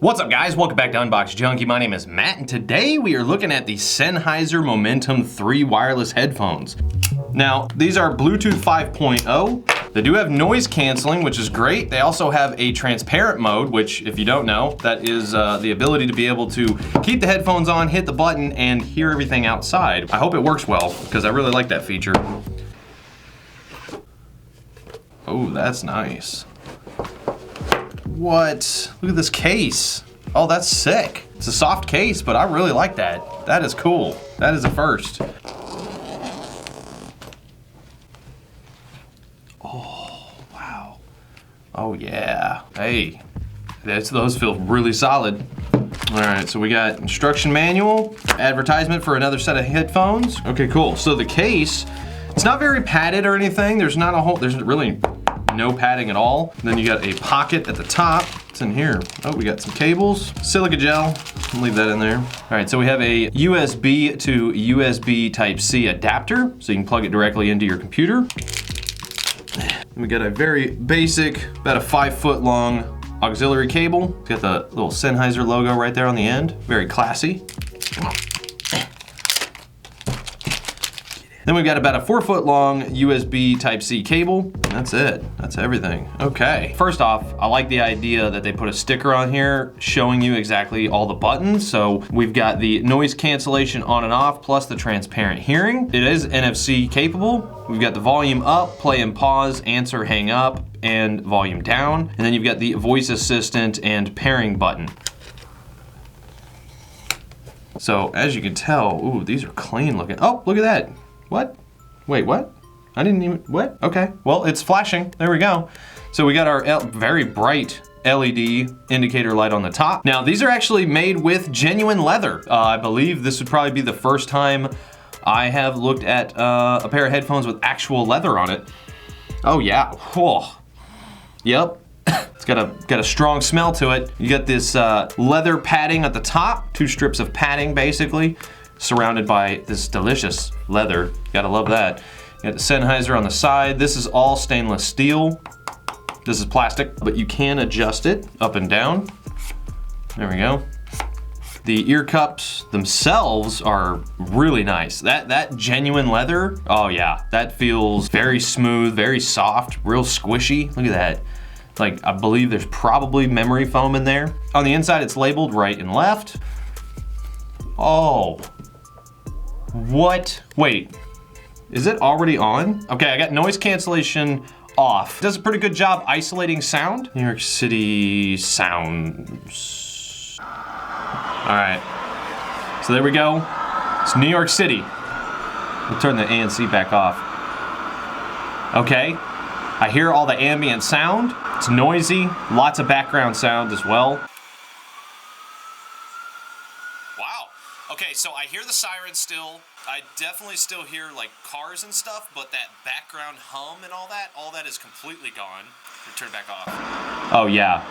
What's up guys, welcome back to Unbox Junkie. My name is Matt and today we are looking at the Sennheiser Momentum 3 wireless headphones. Now, these are Bluetooth 5.0. They do have noise canceling, which is great. They also have a transparent mode, which if you don't know, that is the ability to be able to keep the headphones on, hit the button, and hear everything outside. I hope it works well, because I really like that feature. Oh, that's nice. What? Look at this case. Oh, that's sick. It's a soft case, but I really like that. That is cool. That is a first. Oh, wow. Oh, yeah. Hey, those feel really solid. All right, so we got instruction manual, advertisement for another set of headphones. Okay, cool. So the case, it's not very padded or anything. There's really no padding at all. Then you got a pocket at the top. What's in here? Oh, we got some cables, silica gel. I'll leave that in there. All right, so we have a USB to USB Type-C adapter, so you can plug it directly into your computer. We got a very basic, about a 5-foot long auxiliary cable. It's got the little Sennheiser logo right there on the end. Very classy. Then we've got about a 4-foot long USB Type-C cable. That's it, that's everything. Okay, first off, I like the idea that they put a sticker on here showing you exactly all the buttons. So we've got the noise cancellation on and off, plus the transparent hearing. It is NFC capable. We've got the volume up, play and pause, answer, hang up, and volume down. And then you've got the voice assistant and pairing button. So as you can tell, ooh, these are clean looking. Oh, look at that. What? Wait, what? I didn't even, what? Okay, well, it's flashing. There we go. So we got our very bright LED indicator light on the top. Now, these are actually made with genuine leather. I believe this would probably be the first time I have looked at a pair of headphones with actual leather on it. Oh yeah, whoa. Yep. It's got a strong smell to it. You got this leather padding at the top, 2 strips of padding basically, surrounded by this delicious leather. Gotta love that. You got the Sennheiser on the side. This is all stainless steel. This is plastic, but you can adjust it up and down. There we go. The ear cups themselves are really nice. That genuine leather, oh yeah, that feels very smooth, very soft, real squishy. Look at that. Like, I believe there's probably memory foam in there. On the inside, it's labeled right and left. Oh. What? Wait, is it already on? Okay, I got noise cancellation off. Does a pretty good job isolating sound. New York City sounds. All right, so there we go. It's New York City. We'll turn the ANC back off. Okay, I hear all the ambient sound. It's noisy, lots of background sound as well. Okay, so I hear the sirens still. I definitely still hear like cars and stuff, but that background hum and all that is completely gone. Turn it back off. Oh yeah,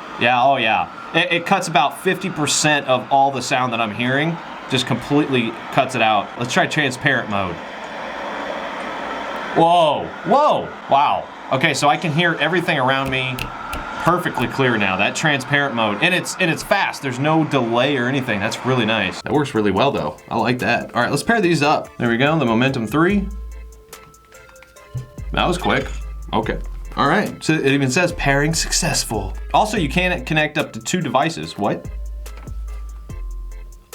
oh yeah. It cuts about 50% of all the sound that I'm hearing, just completely cuts it out. Let's try transparent mode. Whoa, wow. Okay, so I can hear everything around me perfectly clear now. That transparent mode, and it's fast. There's no delay or anything. That's really nice. That works really well though. I like that. All right, let's pair these up. There we go, the Momentum 3. That was quick. Okay. All right, so it even says pairing successful. Also, you can connect up to 2 devices. What?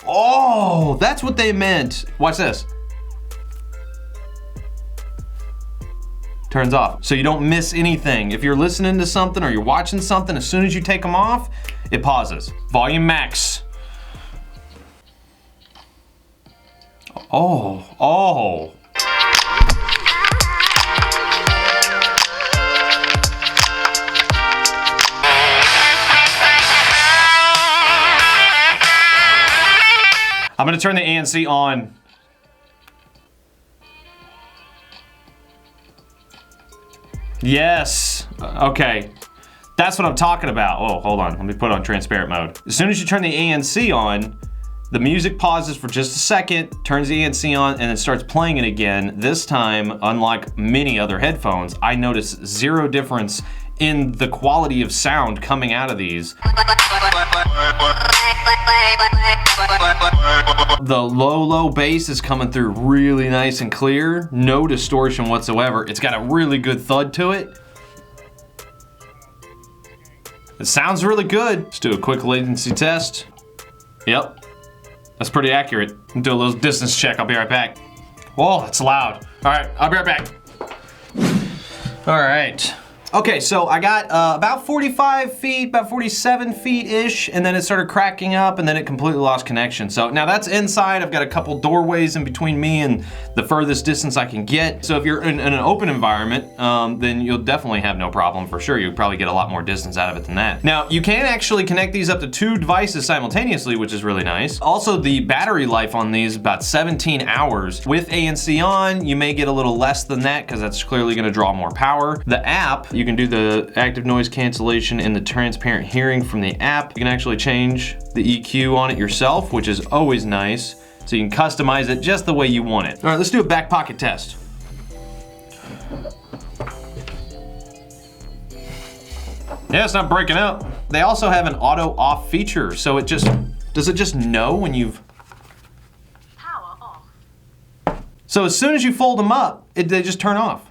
Oh, that's what they meant. Watch this. Turns off, so you don't miss anything. If you're listening to something or you're watching something, as soon as you take them off, it pauses. Volume max. Oh. I'm gonna turn the ANC on. Yes, okay. That's what I'm talking about. Oh, hold on, let me put on transparent mode. As soon as you turn the ANC on, the music pauses for just a second, turns the ANC on, and then starts playing it again. This time, unlike many other headphones, I notice 0 difference in the quality of sound coming out of these. The low bass is coming through really nice and clear. No distortion whatsoever. It's got a really good thud to it. It sounds really good. Let's do a quick latency test. Yep, that's pretty accurate. Do a little distance check. I'll be right back. Whoa, it's loud. All right, I'll be right back. All right. Okay, so I got about 45 feet, about 47 feet-ish, and then it started cracking up, and then it completely lost connection. So now that's inside. I've got a couple doorways in between me and the furthest distance I can get. So if you're in an open environment, then you'll definitely have no problem for sure. You'll probably get a lot more distance out of it than that. Now, you can actually connect these up to 2 devices simultaneously, which is really nice. Also, the battery life on these, about 17 hours. With ANC on, you may get a little less than that because that's clearly gonna draw more power. The app, you can do the active noise cancellation and the transparent hearing from the app. You can actually change the EQ on it yourself, which is always nice. So you can customize it just the way you want it. All right, let's do a back pocket test. Yeah, it's not breaking up. They also have an auto off feature, so it just, does it just know when you've... Power off. So as soon as you fold them up, they just turn off.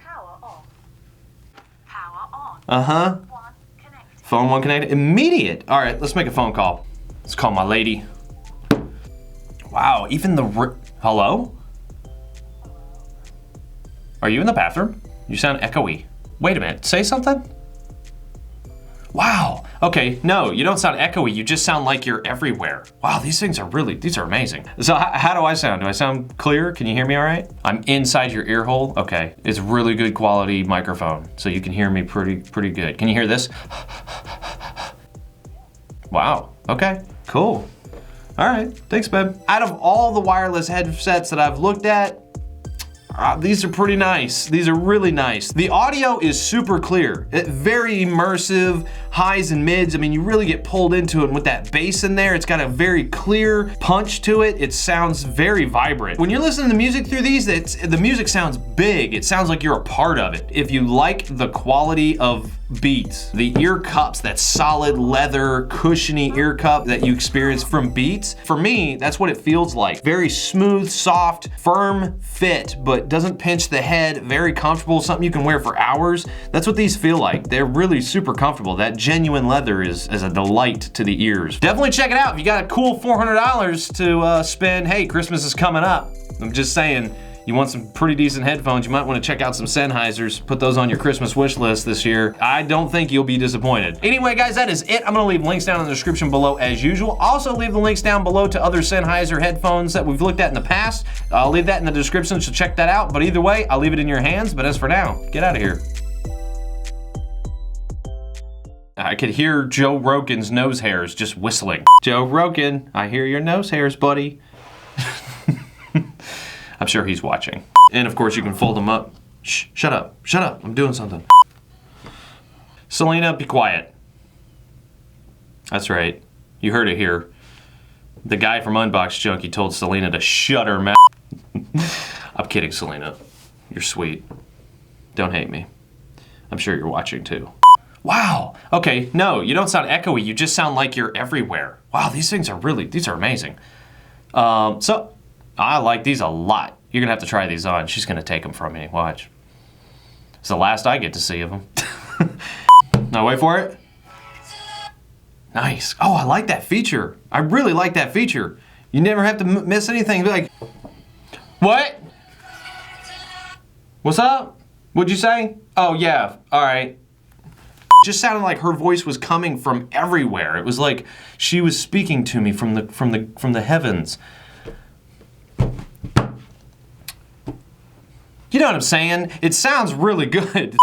Uh-huh. Phone 1 connected. Immediate. All right, let's make a phone call. Let's call my lady. Wow, even the... Hello? Are you in the bathroom? You sound echoey. Wait a minute, say something? Wow. Okay, no, you don't sound echoey. You just sound like you're everywhere. Wow, these things are really, these are amazing. So how do I sound? Do I sound clear? Can you hear me all right? I'm inside your ear hole. Okay, it's really good quality microphone, so you can hear me pretty good. Can you hear this? Wow, okay, cool. All right, thanks, babe. Out of all the wireless headsets that I've looked at, these are pretty nice. These are really nice. The audio is super clear. Very immersive, highs and mids. I mean, you really get pulled into it, and with that bass in there, it's got a very clear punch to it. It sounds very vibrant. When you're listening to music through these, the music sounds big. It sounds like you're a part of it. If you like the quality of Beats, the ear cups, that solid leather, cushiony ear cup that you experience from Beats, for me, that's what it feels like. Very smooth, soft, firm fit, but doesn't pinch the head, very comfortable, something you can wear for hours. That's what these feel like. They're really super comfortable. That genuine leather is a delight to the ears. Definitely check it out. If you got a cool $400 to spend, hey, Christmas is coming up. I'm just saying, you want some pretty decent headphones, you might want to check out some Sennheisers. Put those on your Christmas wish list this year. I don't think you'll be disappointed. Anyway, guys, that is it. I'm gonna leave links down in the description below as usual. Also leave the links down below to other Sennheiser headphones that we've looked at in the past. I'll leave that in the description, so check that out. But either way, I'll leave it in your hands. But as for now, get out of here. I could hear Joe Rogan's nose hairs just whistling. Joe Rogan, I hear your nose hairs, buddy. I'm sure he's watching. And of course you can fold them up. Shh, shut up, I'm doing something. Selena, be quiet. That's right, you heard it here. The guy from Unbox Junkie told Selena to shut her mouth. I'm kidding, Selena. You're sweet. Don't hate me. I'm sure you're watching too. Wow, okay, no, you don't sound echoey, you just sound like you're everywhere. Wow, these things are really, these are amazing. So, I like these a lot. You're gonna have to try these on. She's gonna take them from me, watch. It's the last I get to see of them. Now wait for it. Nice, oh, I like that feature. I really like that feature. You never have to miss anything. Be like, what? What's up? What'd you say? Oh yeah, all right. Just sounded like her voice was coming from everywhere. It was like she was speaking to me from the heavens. You know what I'm saying? It sounds really good.